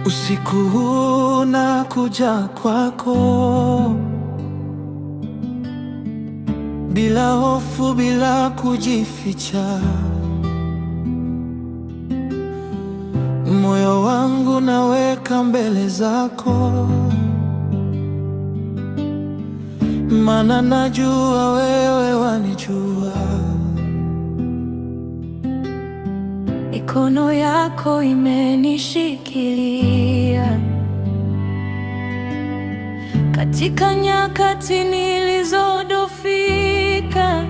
Usiku huu nakuja kwako, bila hofu, bila kujificha. Moyo wangu naweka mbele zako, maana najua wewe wanijua. Mikono yako imenishikilia katika nyakati nilizodhoofika.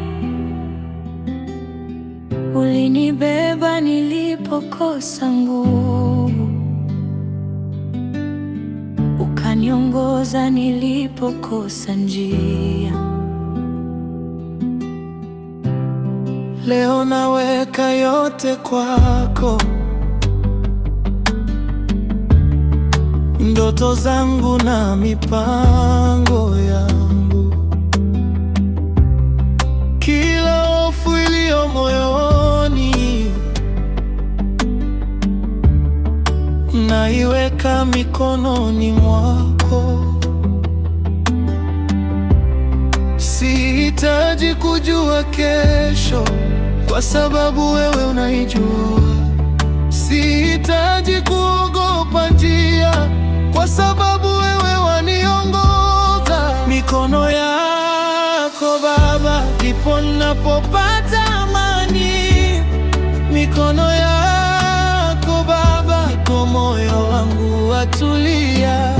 Ulinibeba nilipokosa nguvu, ukaniongoza nilipokosa njia. Leo naweka yote kwako, ndoto zangu na mipango yangu. Kila hofu iliyo moyoni naiweka mikononi mwako. Sihitaji kujua kesho, kwa sababu wewe unaijua. Sihitaji kuogopa njia, kwa sababu wewe waniongoza. Mikono yako Baba, ndipo ninapopata amani. Mikono yako Baba, ndipo moyo wangu watulia.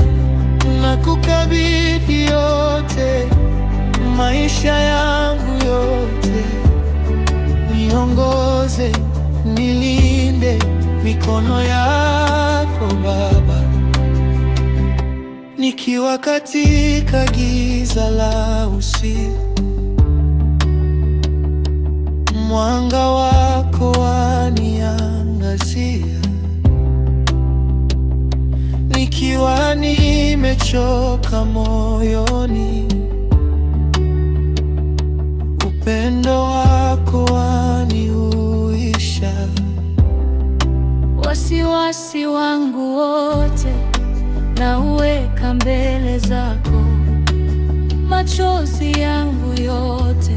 Nakukabidhi yote, maisha yangu yote. Niongoze, nilinde, mikono yako Baba. Nikiwa katika giza la usiku, mwanga wako waniangazia. Nikiwa nimechoka moyoni, upendo wako wanihuisha. Wasiwasi wangu wote nauweka mbele zako, machozi yangu yote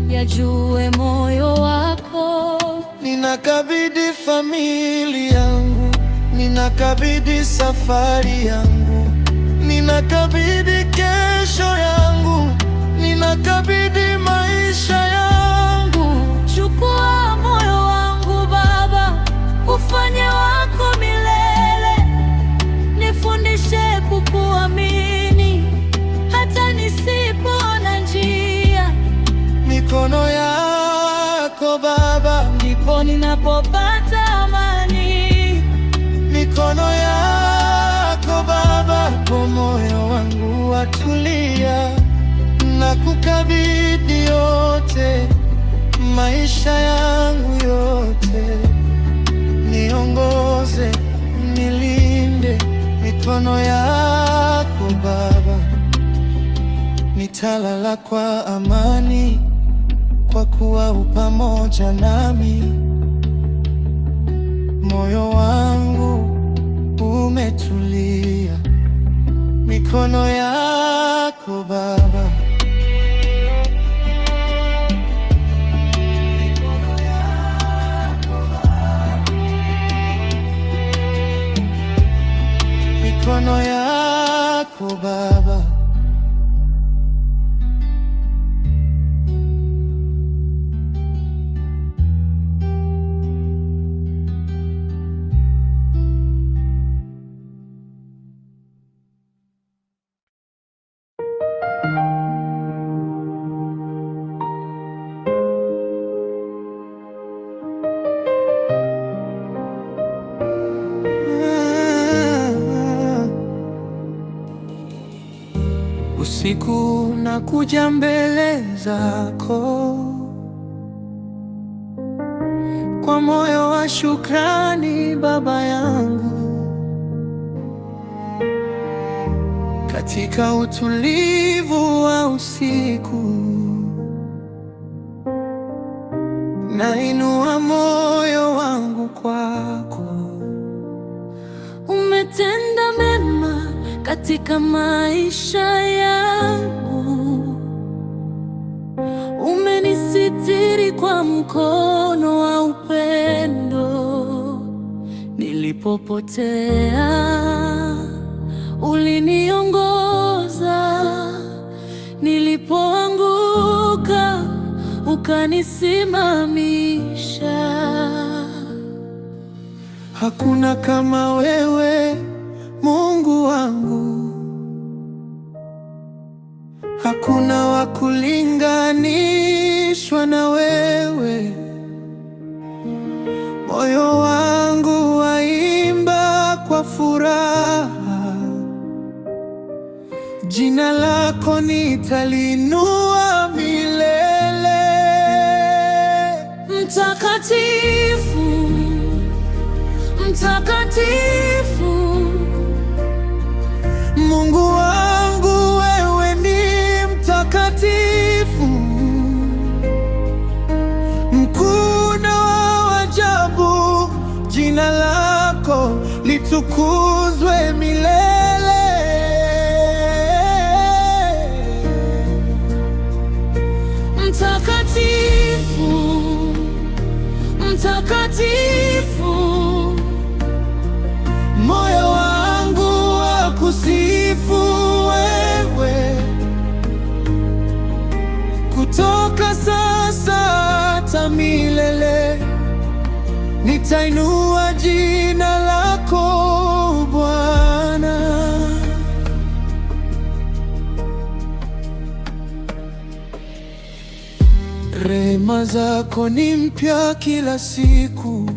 yajue moyo wako. Ninakabidhi familia yangu, ninakabidhi safari yangu, ninakabidhi kesho yangu, ninakabidhi maisha yangu. Chukua moyo wangu Baba, ufanye wako milele. Nifundishe kukuamini hata nisipoona njia. Mikono yako Baba, ndipo ninapopata amani. mikono yako Baba, kwa moyo wangu watulia. Nakukabidhi yote, maisha yangu yote. Niongoze, nilinde, mikono yako Baba. Nitalala kwa amani, kwa kuwa u pamoja nami. Moyo wangu umetulia, mikono yako Baba. Mikono yako Baba. Usiku nakuja mbele zako, kwa moyo wa shukrani Baba yangu. Katika utulivu wa usiku, nainua moyo wangu kwako. katika maisha yangu. Umenisitiri kwa mkono wa upendo. Nilipopotea, uliniongoza. Nilipoanguka, ukanisimamisha. Hakuna kama wewe, Mungu wangu. Hakuna wa kulinganishwa na wewe. Moyo wangu waimba kwa furaha. Jina lako nitalinua milele. Mtakatifu, mtakatifu, Mungu wangu, wewe ni mtakatifu, mkuu na wa ajabu. Jina lako litukuzwe milele. mtakatifu, mtakatifu, Moyo wangu wa kusifu wewe, kutoka sasa hata milele. Nitainua jina lako Bwana. Rehema zako ni mpya kila siku.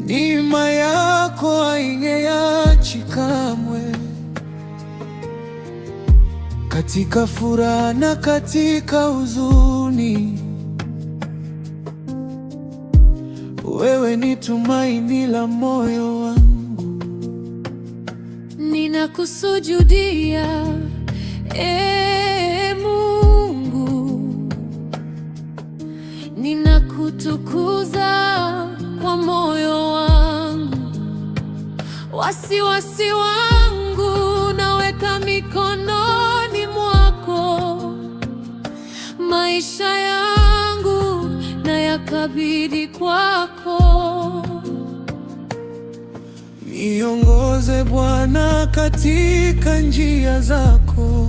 Neema yako hainiachi kamwe. Katika furaha na katika huzuni, wewe ni tumaini la moyo wangu. ninakusujudia, Mungu. Ninakutukuza kwa moyo wangu. Wasiwasi wangu naweka mikononi mwako. Maisha yangu nayakabidhi kwako. Niongoze Bwana katika njia zako.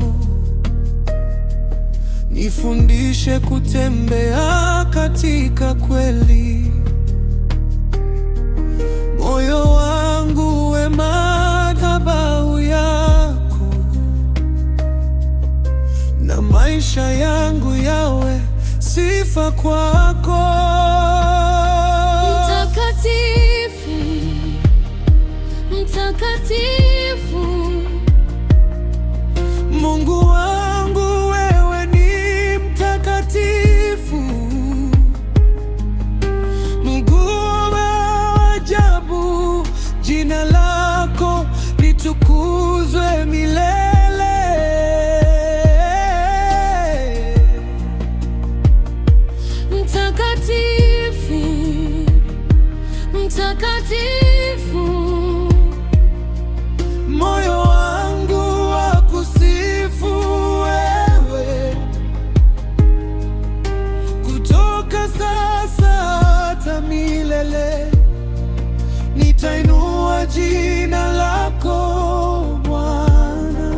Nifundishe kutembea katika kweli. Moyo wangu uwe madhabahu yako, na maisha yangu yawe sifa kwako. Mtakatifu, mtakatifu, Mungu wangu, wewe ni mtakatifu, mkuu wa ajabu. Jina lako litukuzwe milele. mtakatifu, mtakatifu, Moyo wangu wa kusifu wewe, kutoka sasa hata milele. Nitainua jina lako Bwana.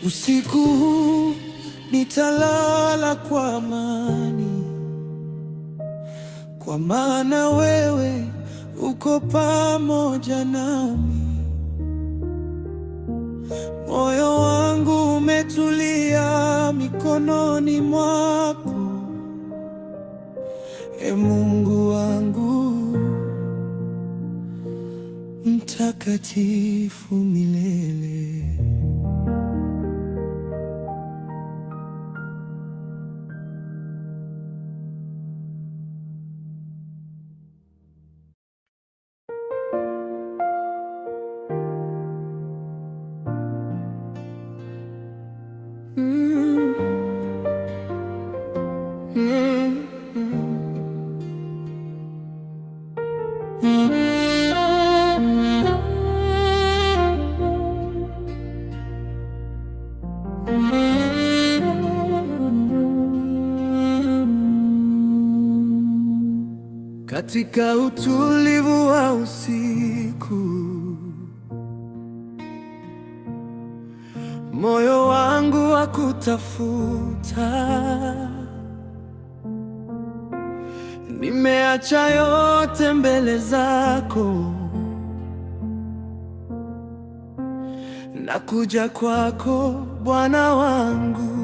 Usiku huu nitalala kwa amani, kwa maana wewe uko pamoja nami. Moyo wangu umetulia mikononi mwako. Mungu wangu mtakatifu milele. katika utulivu wa usiku. Moyo wangu wakutafuta, nimeacha yote mbele zako, nakuja kwako Bwana wangu.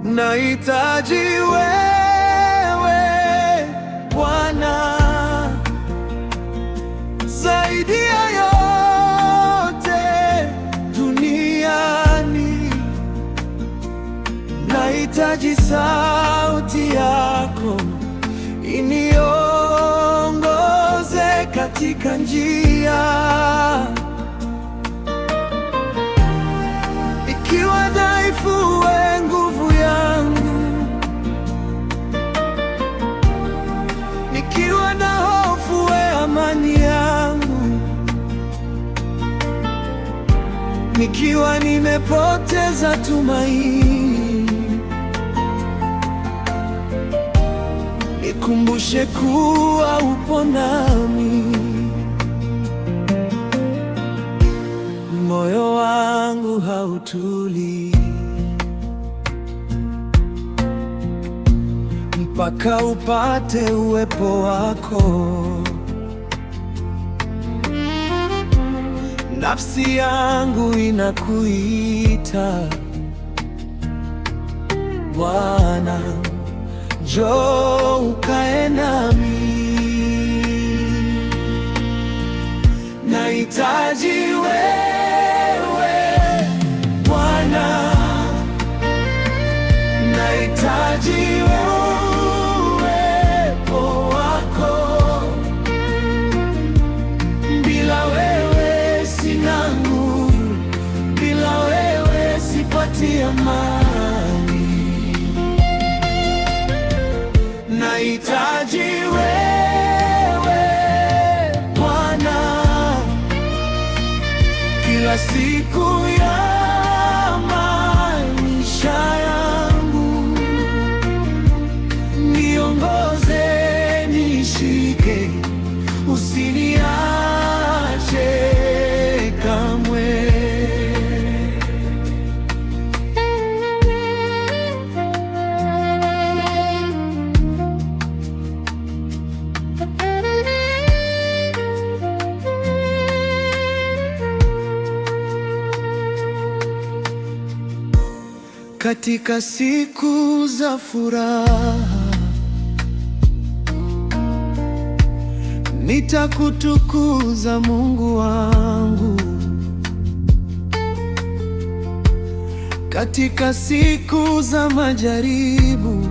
Nahitaji wewe Bwana, zaidi ya yote duniani. Nahitaji sauti yako iniongoze katika njia. Ikiwa dhaifu, we nguvu yangu. Nikiwa na hofu, we amani yangu. Nikiwa nimepoteza tumaini, nikumbushe kuwa upo nami. Moyo wangu hautuli mpaka upate uwepo wako. Nafsi yangu inakuita Bwana, njoo ukae nami. Nahitaji wewe Bwana, nahitaji uwepo wako. Bila wewe sina nguvu, bila wewe sipati amani. Nahitaji wewe Bwana, kila siku ya maisha yangu. Niongoze, nishike, usiniache kamwe. Katika siku za furaha nitakutukuza Mungu wangu. Katika siku za majaribu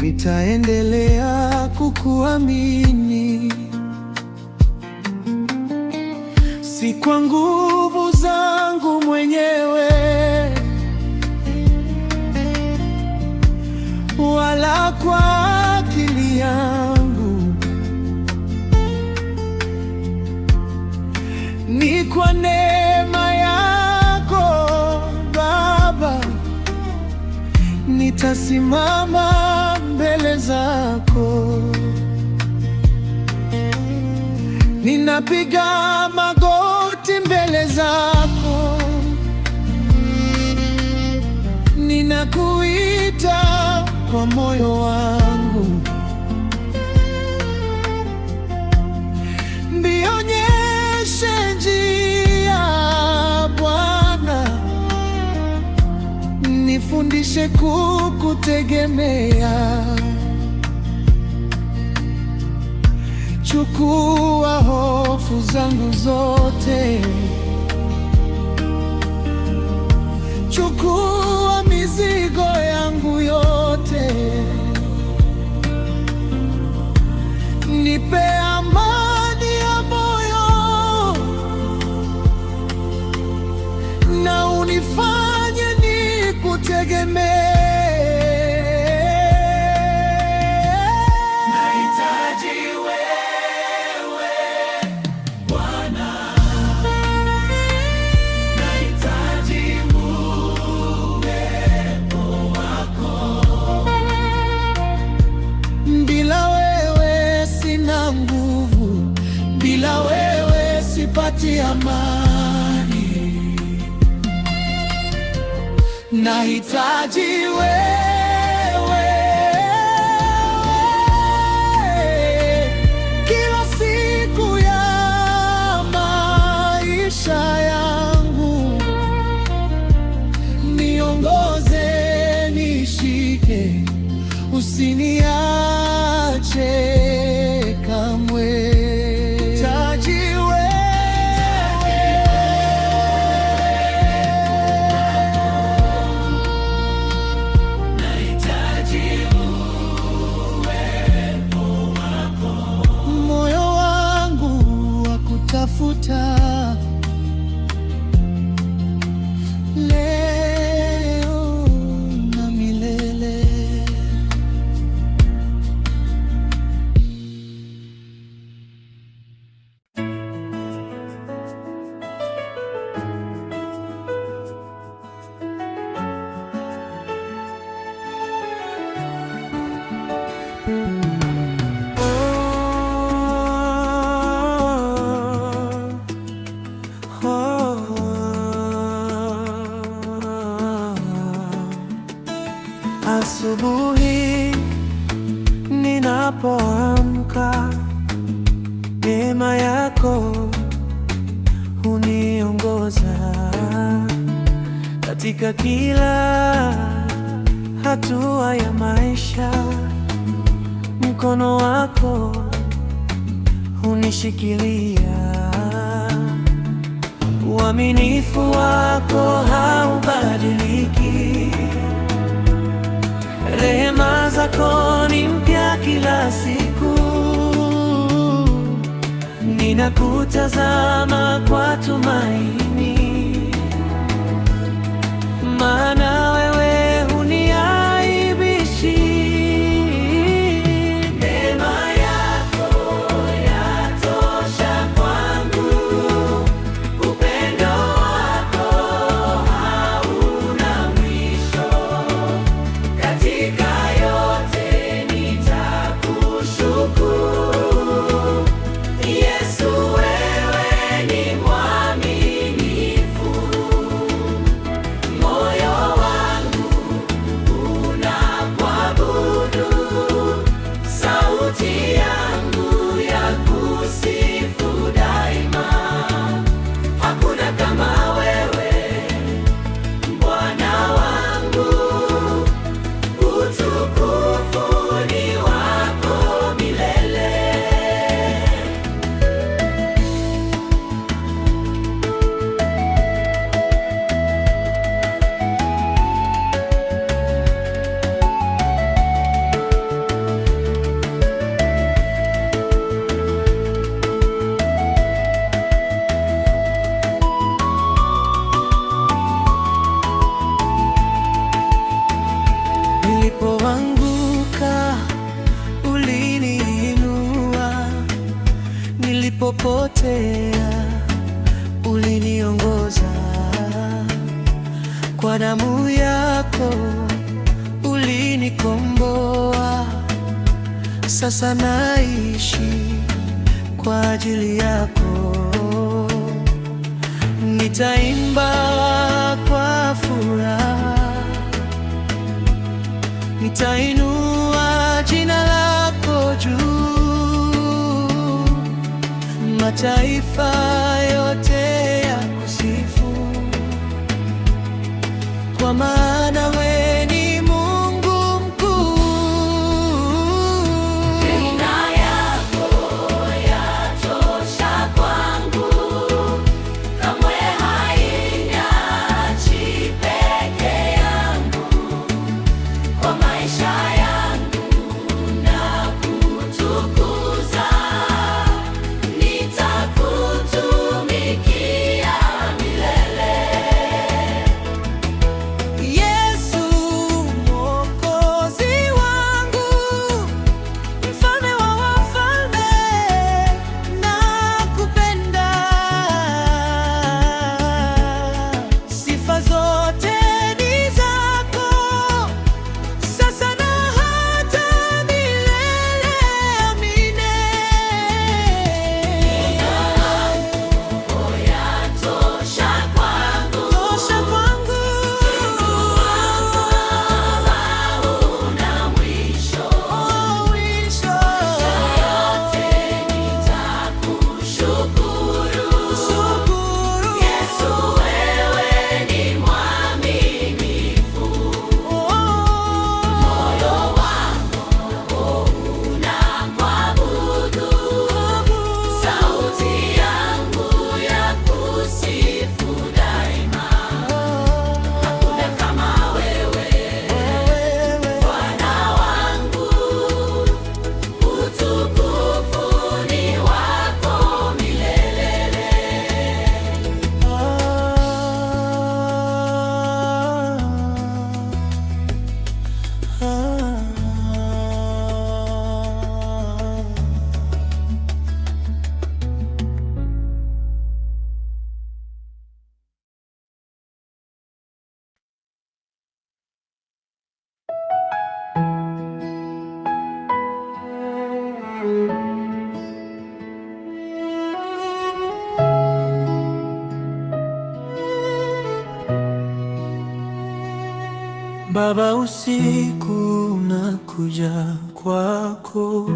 nitaendelea kukuamini. Si kwa nguvu zangu mwenyewe wala kwa akili yangu, ni kwa neema yako Baba. Nitasimama mbele zako, ninapiga magoti mbele zako, ninakuita kwa moyo wangu. Nionyeshe njia Bwana, nifundishe kukutegemea. Chukua hofu zangu zote, chukua mizigo yangu yote, nipe amani ya moyo na unifanye nikutegemee. nipate amani. Nahitaji wewe kila siku ya maisha yangu. Niongoze, nishike, usiniache kamwe. Leo na milele. Asubuhi ninapoamka, neema yako huniongoza katika kila hatua ya maisha. Mkono wako hunishikilia, uaminifu wako haubadiliki. Rehema zako ni mpya kila siku. Ninakutazama kwa tumaini, maana wewe huniaibishi. Neema yako yatosha kwangu, upendo wako hauna mwisho. Katika yote nitakushukuru, Yesu, wewe ni mwaminifu. Moyo wangu unakuabudu, sauti yangu ya kusifu daima. Hakuna kama wewe, Bwana wangu. Utukufu ni wako milele. Nilipoanguka uliniinua, nilipopotea uliniongoza. Kwa damu yako ulinikomboa, sasa naishi kwa ajili yako. Nitaimba kwa furaha, nitainua jina lako juu. Mataifa yote yakusifu, kwa maana wewe ni Mungu mkuu. Neema yako yatosha kwangu, kamwe hainiachi peke yangu. Kwa maisha yangu na kutukuza, nitakutumikia milele. Yesu, Baba, usiku nakuja kwako,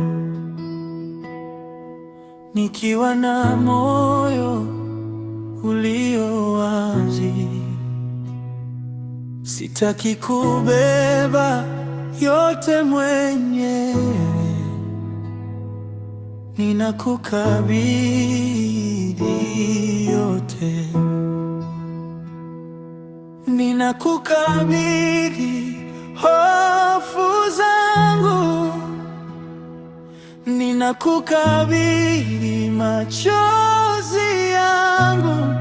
nikiwa na moyo ulio wazi. Sitaki kubeba yote mwenyewe, ninakukabidhi yote. Ninakukabidhi hofu zangu, ninakukabidhi machozi yangu,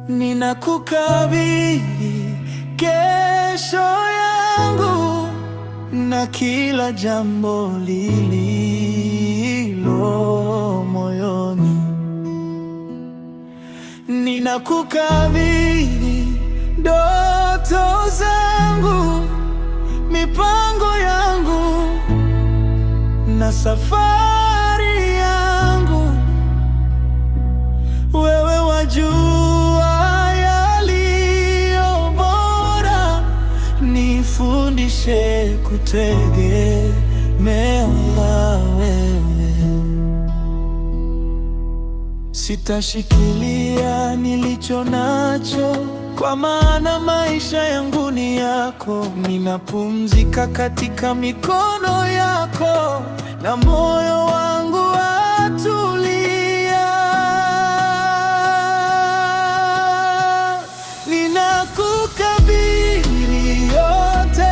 ninakukabidhi kesho yangu na kila jambo lililo moyoni. Ninakukabidhi ndoto zangu, mipango yangu na safari yangu. Wewe wajua yaliyo bora, nifundishe kutegemea wewe. Sitashikilia nilicho nacho, kwa maana maisha yangu ni yako. Ninapumzika katika mikono yako, na moyo wangu atulia. Ninakukabidhi yote,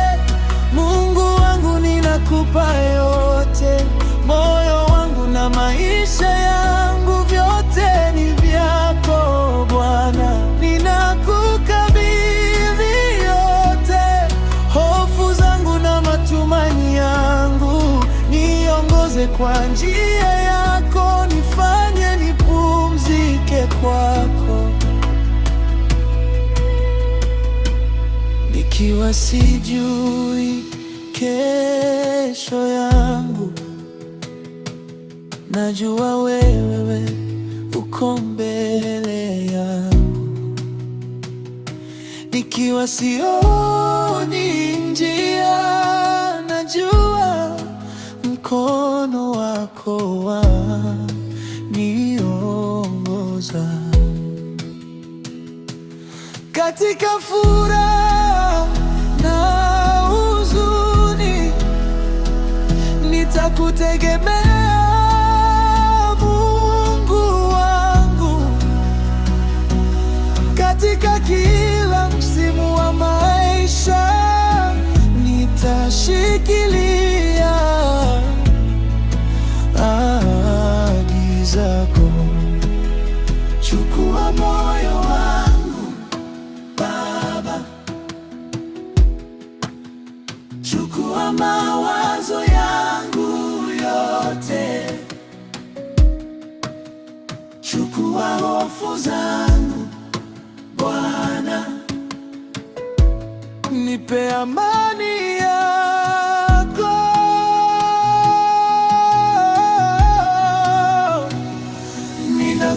Mungu wangu, ninakupa yote. Moyo wangu na maisha yangu vyote ni vyako Bwana. Ninakukabidhi yote, hofu zangu na matumaini yangu. Niongoze kwa njia yako, nifanye nipumzike kwako. Nikiwa sijui kesho yangu, najua wewe uko mbele yangu. Nikiwa sioni njia, najua mkono wako waniongoza. Katika furaha na huzuni, nitakutegemea katika kila msimu wa maisha. Nitashikilia ahadi zako. Chukua moyo wangu Baba, chukua mawazo yangu yote, chukua hofu zangu Bwana, nipe amani yako.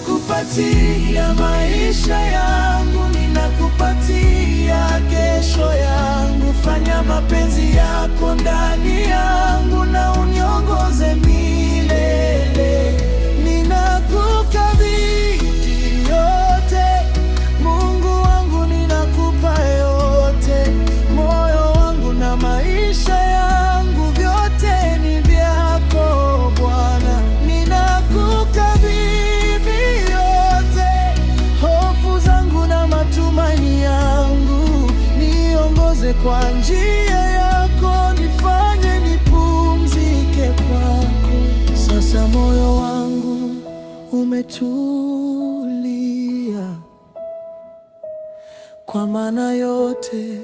Ninakupatia maisha yangu, ninakupatia kesho yangu. Fanya mapenzi yako ndani yangu na uniongoze milele. Ninakukabidhi yote, Mungu wangu, ninakupa yote. Moyo wangu na maisha yangu vyote ni vyako Bwana. Ninakukabidhi yote, hofu zangu na matumaini yangu. Niongoze kwa njia yako, nifanye nipumzike kwako. Sasa moyo wangu umetulia, kwa maana yote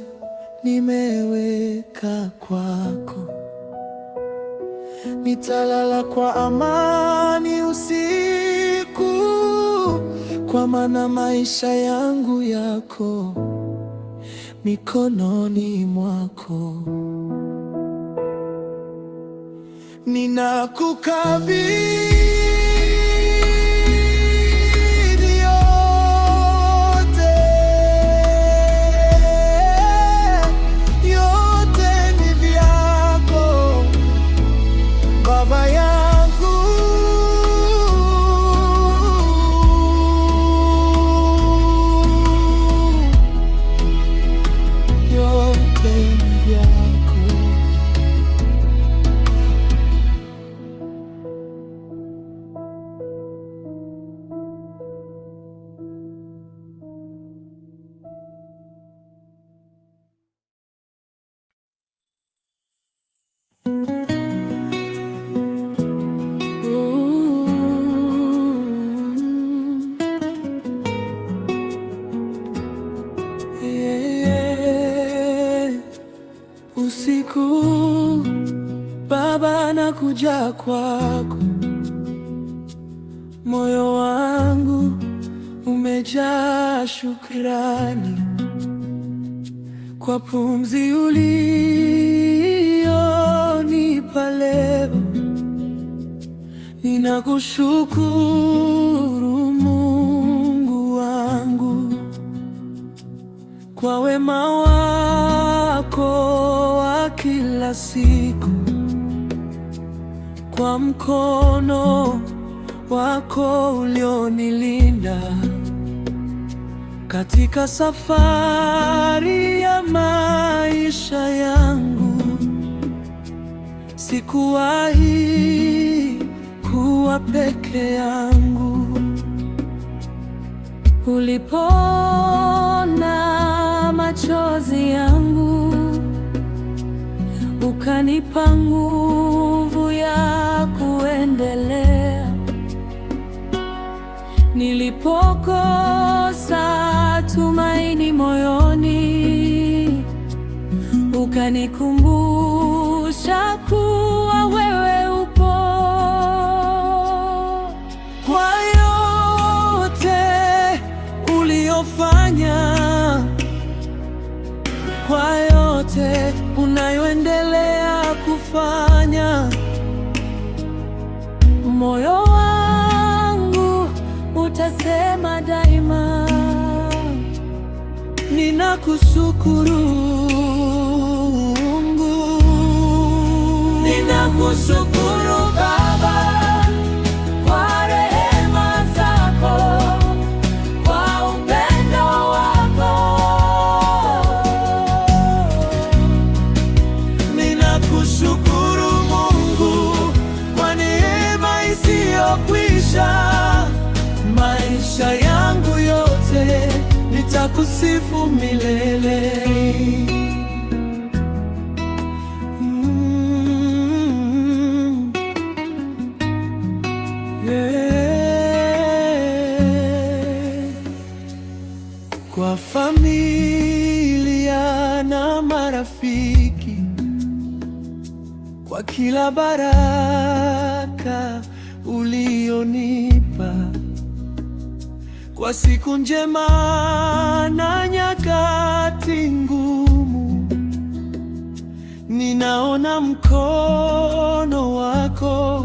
nimeweka kwako. Nitalala kwa amani usiku, kwa maana maisha yangu yako mikononi mwako. ninakukabidhi yote, yote ni vyako Baba yangu, yote ni vyako. Usiku Baba, nakuja kwako, moyo wangu umejaa shukrani kwa pumzi ulionipa leo. Ninakushukuru Mungu wangu kwa wema wako wa kila siku, kwa mkono wako ulionilinda katika safari ya maisha yangu. Sikuwahi kuwa peke yangu. Ulipona machozi yangu, ukanipa nguvu ya kuendelea. Nilipokosa tumaini moyoni, ukanikumbusha kuwa wewe upo. Kwa yote uliyofanya, kwa yote unayoendelea kufanya, moyo wangu utasema daima, ninakushukuru Mungu, ninakushukuru Baba kwa rehema zako, kwa upendo wako. Ninakushukuru Mungu kwa neema isiyokwisha. Maisha yangu yote nitakusifu milele. Kwa familia na marafiki, kwa kila baraka ulionipa, kwa siku njema na nyakati ngumu, ninaona mkono wako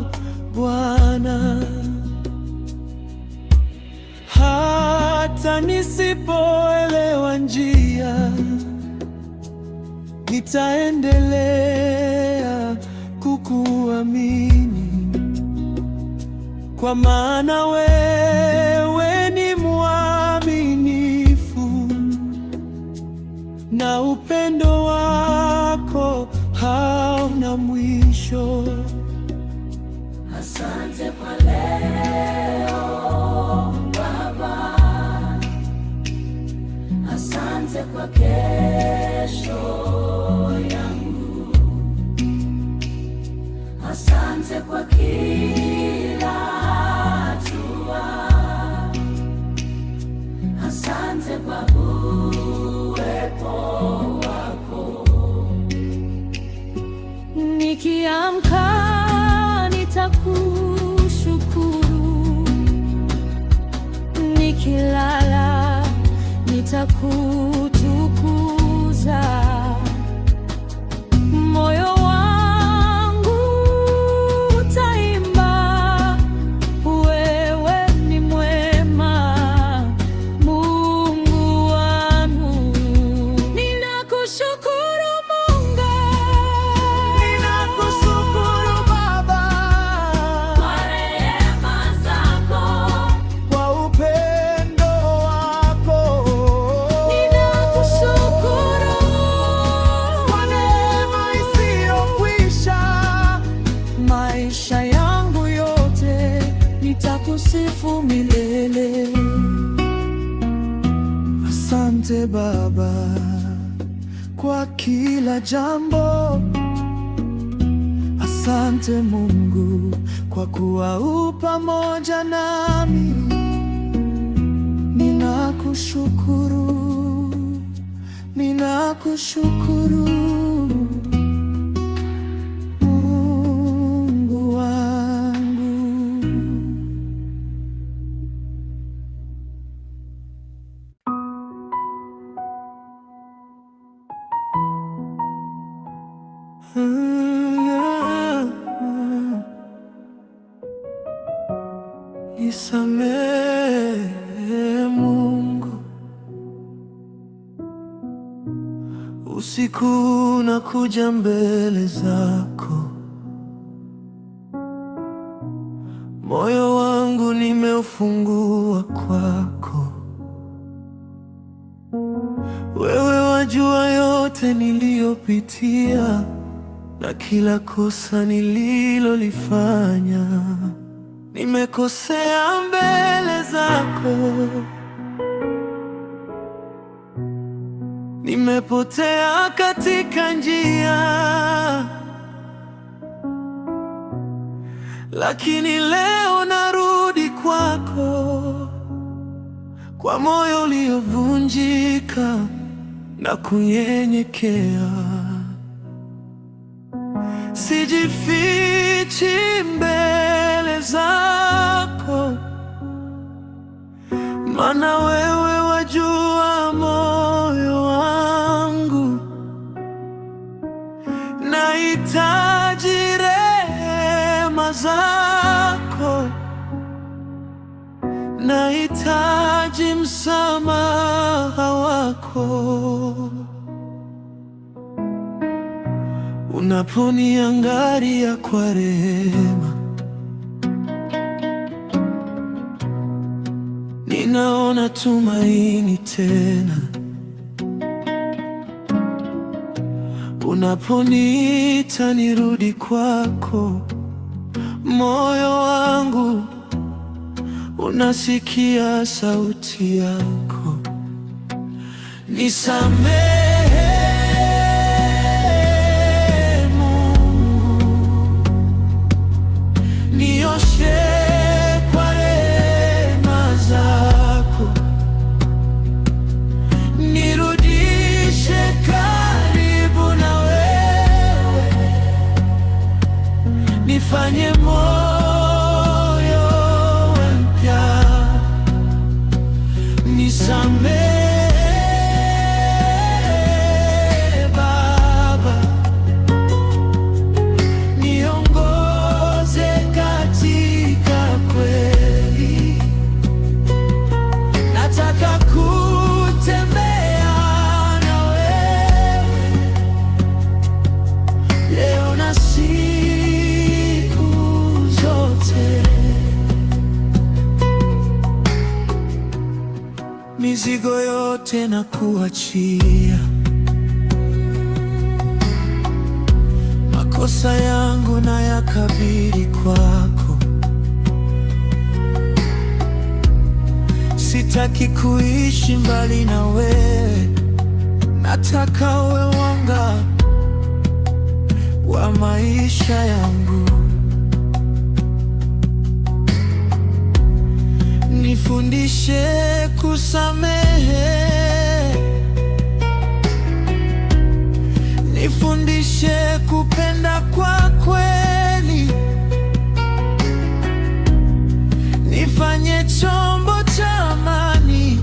Bwana. Hata nisipoelewa njia, nitaendelea kukuamini, kwa maana wewe ni mwaminifu na upendo wako hauna mwisho. Asante kwa leo Baba, asante kwa kesho yangu, asante kwa kila hatua, asante kwa uwepo wako. Nikiamka nitakushukuru, nikilala nitakutukuza. Moyo wangu maisha yangu yote nitakusifu milele. Asante Baba kwa kila jambo. Asante Mungu kwa kuwa u pamoja nami. Ninakushukuru, ninakushukuru Mungu wangu. Nisamehe Mungu, usiku nakuja mbele zako, moyo wangu nimeufungua kwako. Wewe wajua yote niliyopitia na kila kosa nililolifanya. Nimekosea mbele zako, nimepotea katika njia, lakini leo narudi kwako kwa moyo uliovunjika na kunyenyekea. Sijifichi mbele zako, maana wewe wajua moyo wangu. Nahitaji rehema zako, nahitaji msamaha wako. Unaponiangalia kwa rehema, ninaona tumaini tena. Unaponiita nirudi kwako, moyo wangu unasikia sauti yako. Nisamehe kwa rehema zako, nirudishe karibu na wewe, nifanye moyo mpya. Nisamehe mizigo yote na kuachia, makosa yangu na yakabidhi kwako. Sitaki kuishi mbali na wewe, nataka uwe mwanga wa maisha yangu. Nifundishe kusamehe, nifundishe kupenda kwa kweli, nifanye chombo cha amani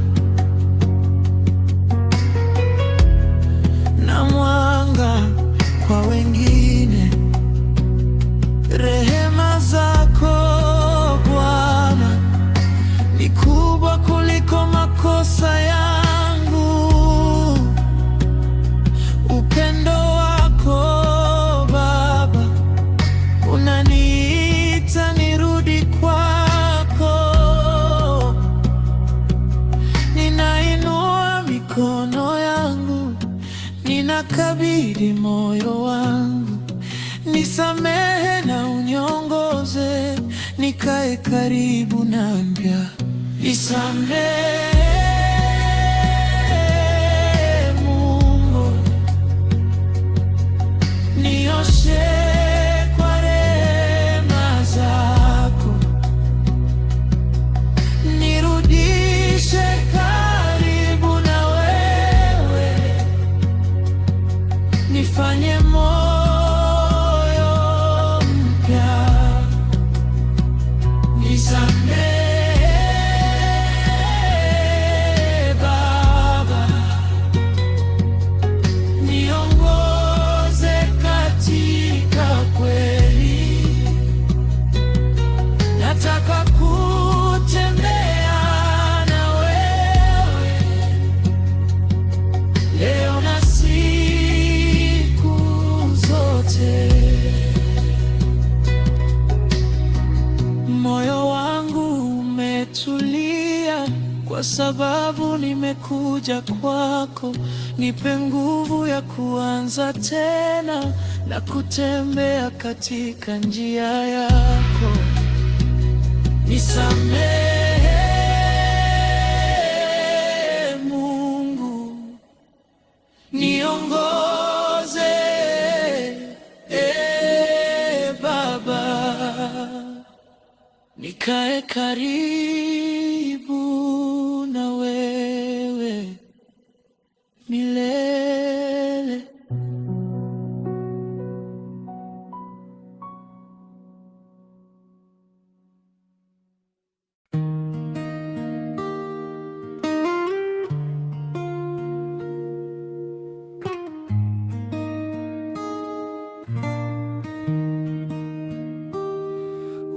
na mwanga kwa wengine. Rehema zako Bwana ni kubwa kuliko makosa yangu. Upendo wako Baba unaniita nirudi kwako. Ninainua mikono yangu, ninakabidhi moyo wangu. Nisamehe na unyongo nikae karibu nami. Nisamehe Mungu, nioshe kwa rehema zako, nirudishe karibu na wewe, nifanye moyo mpya. Nisamehe Baba, niongoze katika kweli. Nataka kutembea na wewe leo na siku zote. Moyo wangu umetulia kwa sababu nimekuja kwako. Nipe nguvu ya kuanza tena na kutembea katika njia yako. Nisamehe Mungu, niongoze Baba, nikae karibu na wewe milele.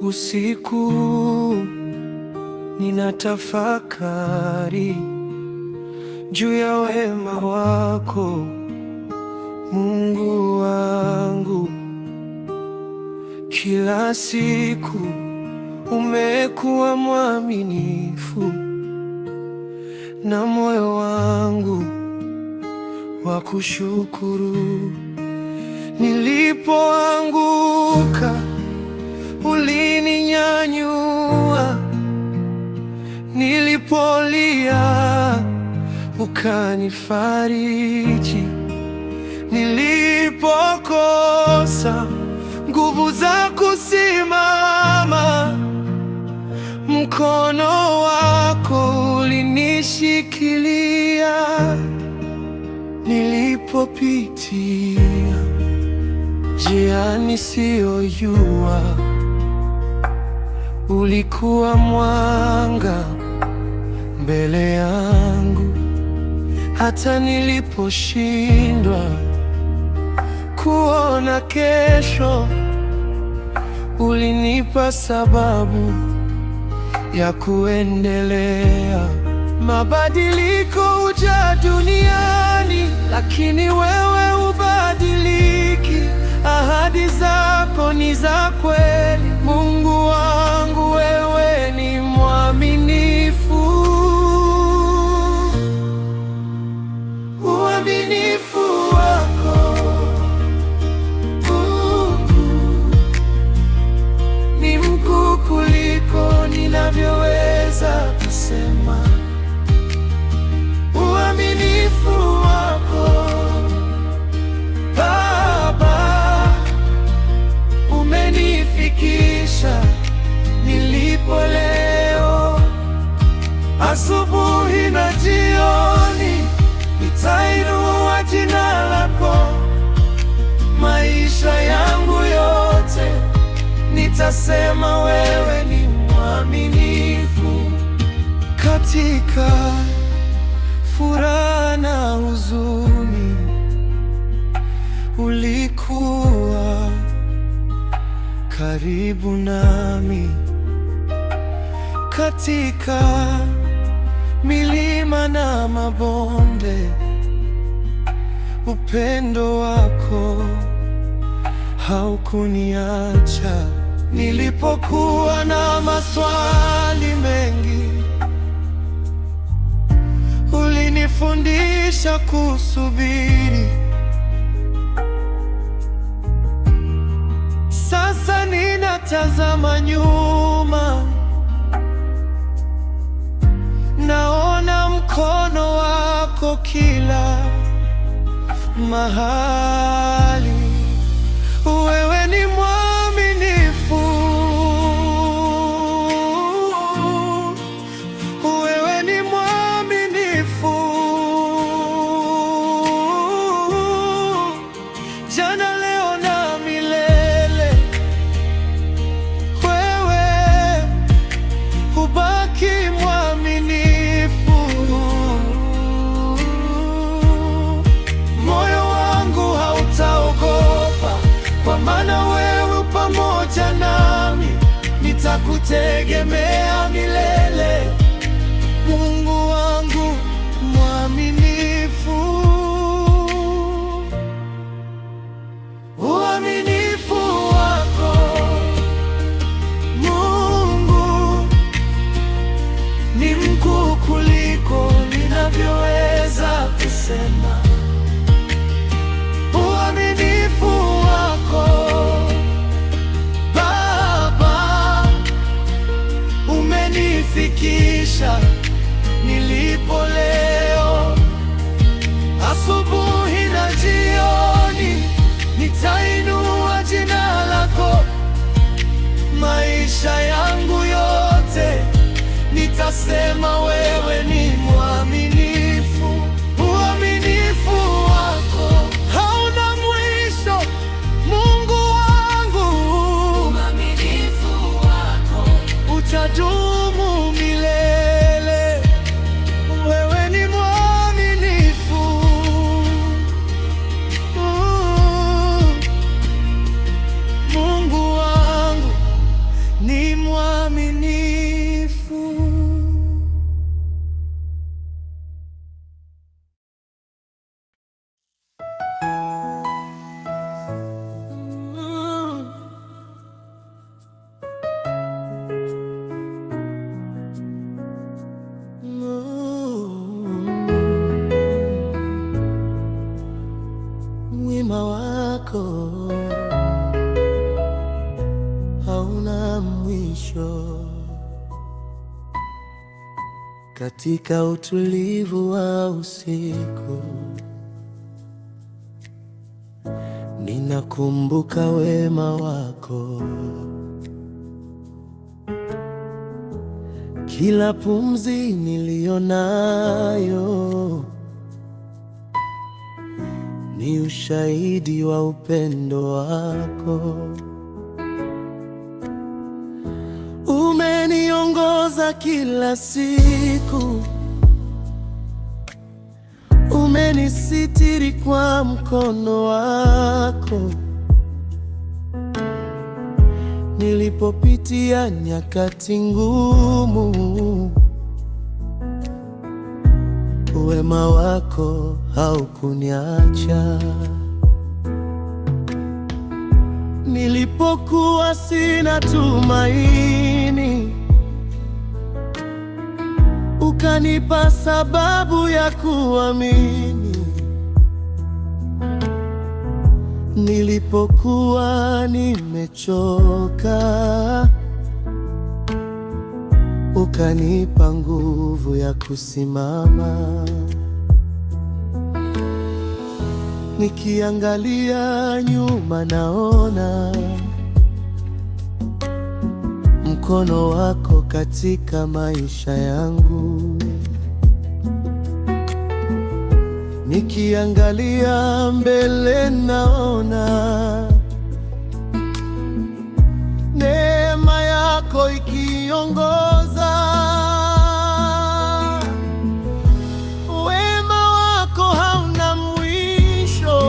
Usiku ninatafakari juu ya wema wako, Mungu wangu. Kila siku umekuwa mwaminifu, na moyo wangu wa kushukuru. Nilipoanguka ulininyanyua, nilipolia ukanifariji, nilipokosa nguvu za kusimama, mkono wako ulinishikilia. Nilipopitia njia nisiyojua, ulikuwa mwanga mbele yangu. Hata niliposhindwa kuona kesho, ulinipa sababu ya kuendelea. Mabadiliko huja duniani, lakini wewe hubadiliki. Ahadi zako ni za kweli, Mungu wangu, wewe ni mwaminifu. Uaminifu wako Mungu ni mkuu kuliko ninavyoweza kusema. Uaminifu wako Baba umenifikisha nilipo leo. Asubuhi na jioni nitainua jina lako. Maisha yangu yote nitasema wewe ni mwaminifu. Katika furaha na huzuni ulikuwa karibu nami. Katika milima na mabonde, upendo wako haukuniacha. Nilipokuwa na maswali mengi, ulinifundisha kusubiri. Sasa ninatazama nyuma kila mahali. Wewe ni mwaminifu, wewe ni mwaminifu, jana, leo na milele. Wewe hubaki mwaminifu. Moyo wangu hautaogopa, kwa maana wewe pamoja nami. Nitakutegemea milele, Mungu wangu mwaminifu. Uaminifu wako Mungu ni mkuu kuliko ninavyoweza kusema. Uaminifu wako Baba umenifikisha nilipo leo. Asubuhi na jioni nitainua jina lako. Maisha yangu yote nitasema wewe ni mwaminifu. Uaminifu wako hauna mwisho, Mungu wangu. Uaminifu wako utadumu milele. Wewe ni mwaminifu. Mungu wangu ni mwaminifu. Wema wako hauna mwisho. Katika utulivu wa usiku ninakumbuka wema wako. Kila pumzi niliyonayo ni ushahidi wa upendo wako. Umeniongoza kila siku, umenisitiri kwa mkono wako. Nilipopitia nyakati ngumu, wema wako haukuniacha. Nilipokuwa sina tumaini, ukanipa sababu ya kuamini. Nilipokuwa nimechoka, ukanipa nguvu ya kusimama. Nikiangalia nyuma naona mkono wako katika maisha yangu. Nikiangalia mbele naona neema yako ikiongoza. Wema wako hauna mwisho,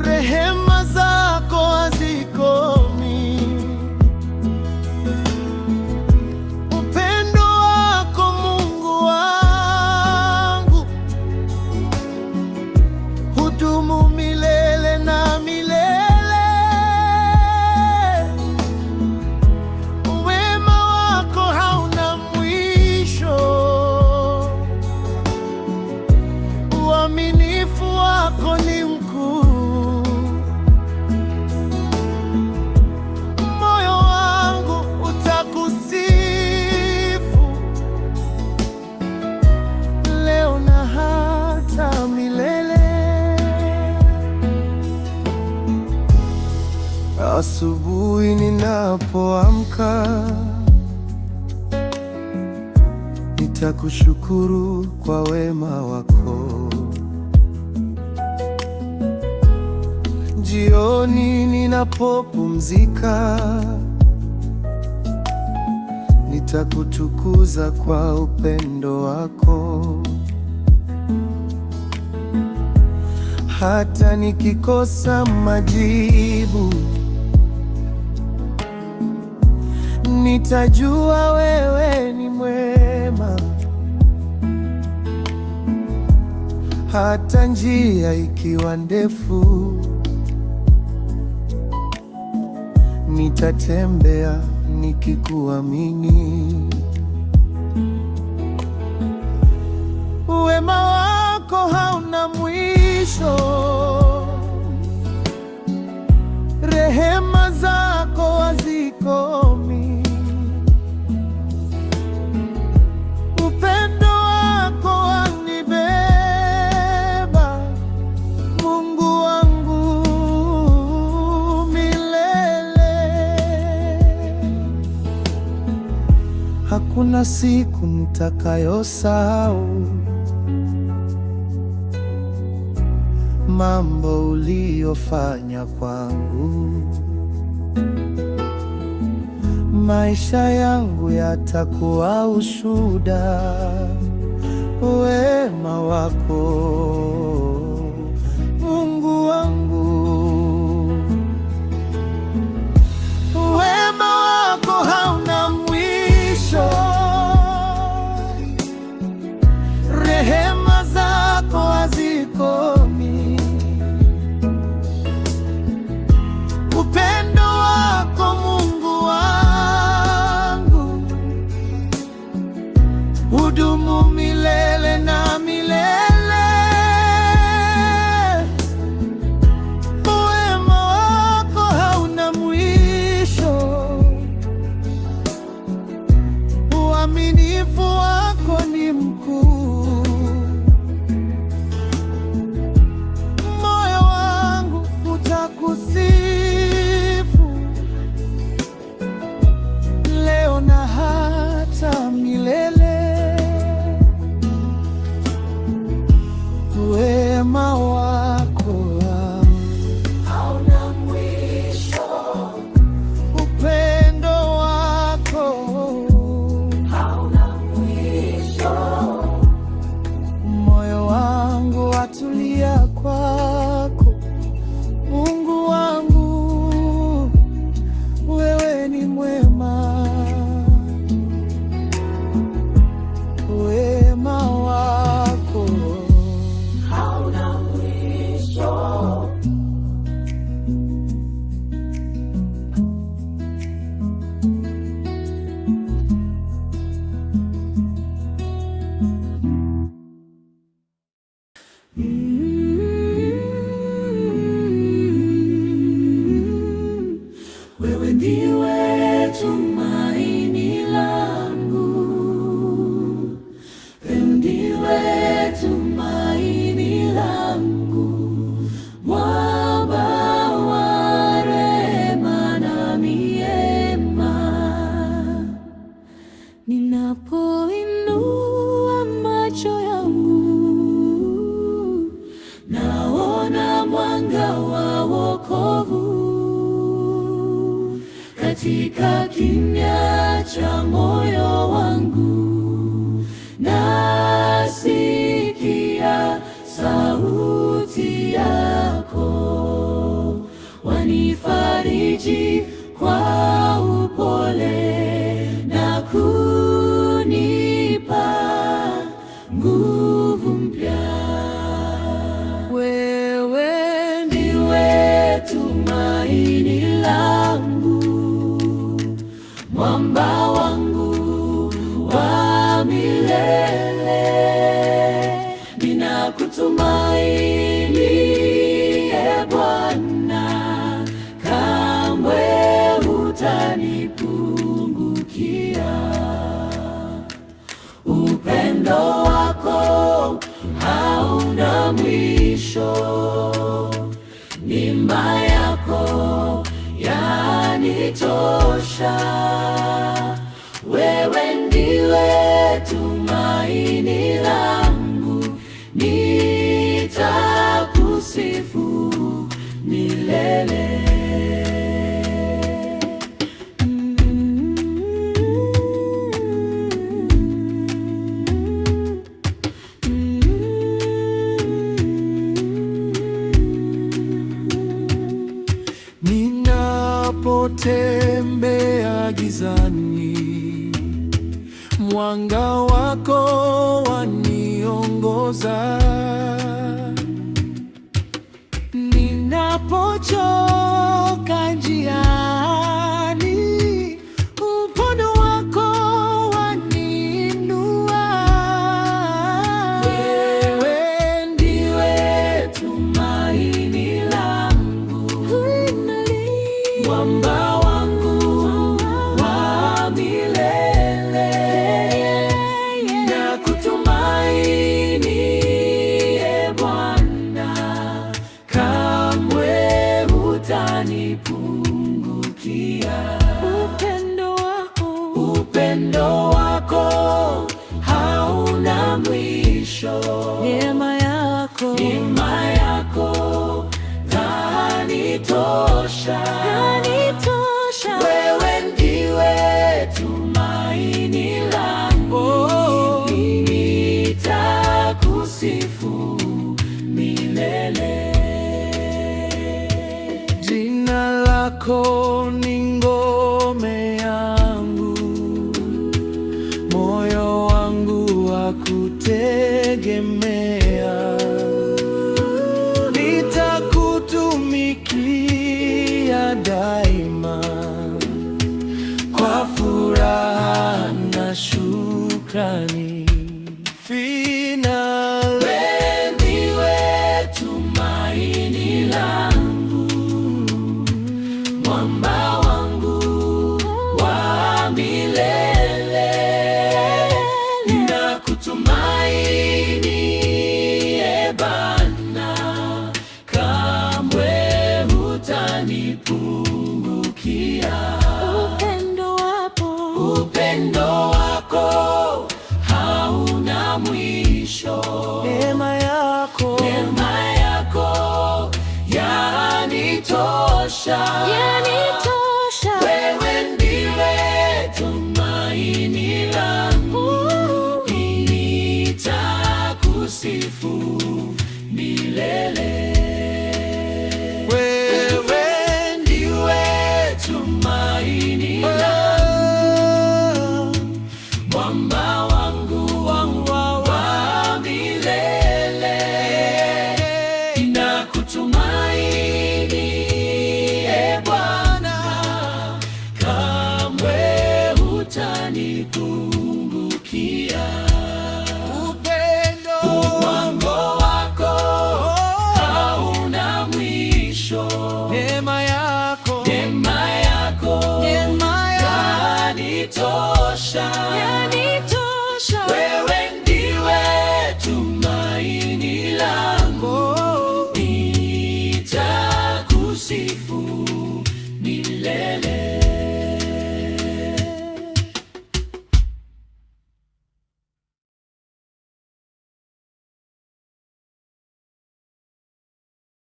rehema zako hazikomi. Upendo wako Mungu wangu hudumu milele na milele. Asubuhi ninapoamka, nitakushukuru kwa wema wako. Jioni ninapopumzika, nitakutukuza kwa upendo wako. Hata nikikosa majibu, nitajua wewe ni mwema. Hata njia ikiwa ndefu, nitatembea nikikuamini. Wema wako hauna mwisho, rehema zako hazikomi. Upendo wako wanibeba, Mungu wangu milele. Hakuna siku nitakayosahau mambo uliyofanya kwangu. Maisha yangu yatakuwa ushuhuda wema wako, Mungu wangu. Wema wako hauna mwisho, rehema zako hazikomi. Upendo wako Mungu wangu hudumu milele na milele. Wema wako hauna mwisho, uaminifu wako ni mkuu. Moyo wangu utakusifu leo na hata milele. Wema wako hauna mwisho, upendo wako hauna mwisho. Moyo wangu watulia kwako, Mungu wangu, wewe ni mwema. Wema wako hauna mwisho. Wewe ndiwe tumaini langu, wewe ndiwe tumaini langu, mwamba wa rehema na neema. Ninapoinua macho yangu, naona mwanga wa wokovu. Katika kimya cha moyo wangu, nasikia sauti yako, wanifariji kwa upole na kunipa nguvu mpya. Wewe ndiwe tumaini langu, mwamba wangu wa milele. Ninakutumaini, e Bwana, kamwe hutanipungukia. Upendo wako hauna mwisho, neema yako ya yanitosha. Wewe ndiwe tumaini langu, nitakusifu milele. Ninapotembea gizani, mwanga wako waniongoza. Ninapochoka njiani, mkono wako waniinua. Wewe ndiwe tumaini langu, mwamba wangu wa milele. Nakutumaini, Ee Bwana, kamwe hutanipungukia. Upendo wako hauna mwisho. Neema yako yanitosha. Wewe ndiwe tumaini langu, nitakusifu milele. Jina lako ni ngome yangu, moyo wangu wakutegemea. Nitakutumikia daima kwa furaha na shukrani. Wewe ndiwe tumaini langu, mwamba wangu wa milele. Nakutumaini, Ee Bwana, kamwe hutanipungukia. Upendo wako hauna mwisho. Neema yako yanitosha. Wewe ndiwe tumaini langu, nitakusifu milele. Wewe ndiwe tumaini langu, mwamba wangu wa milele. Nakutumaini, Ee Bwana, kamwe hutanipungukia.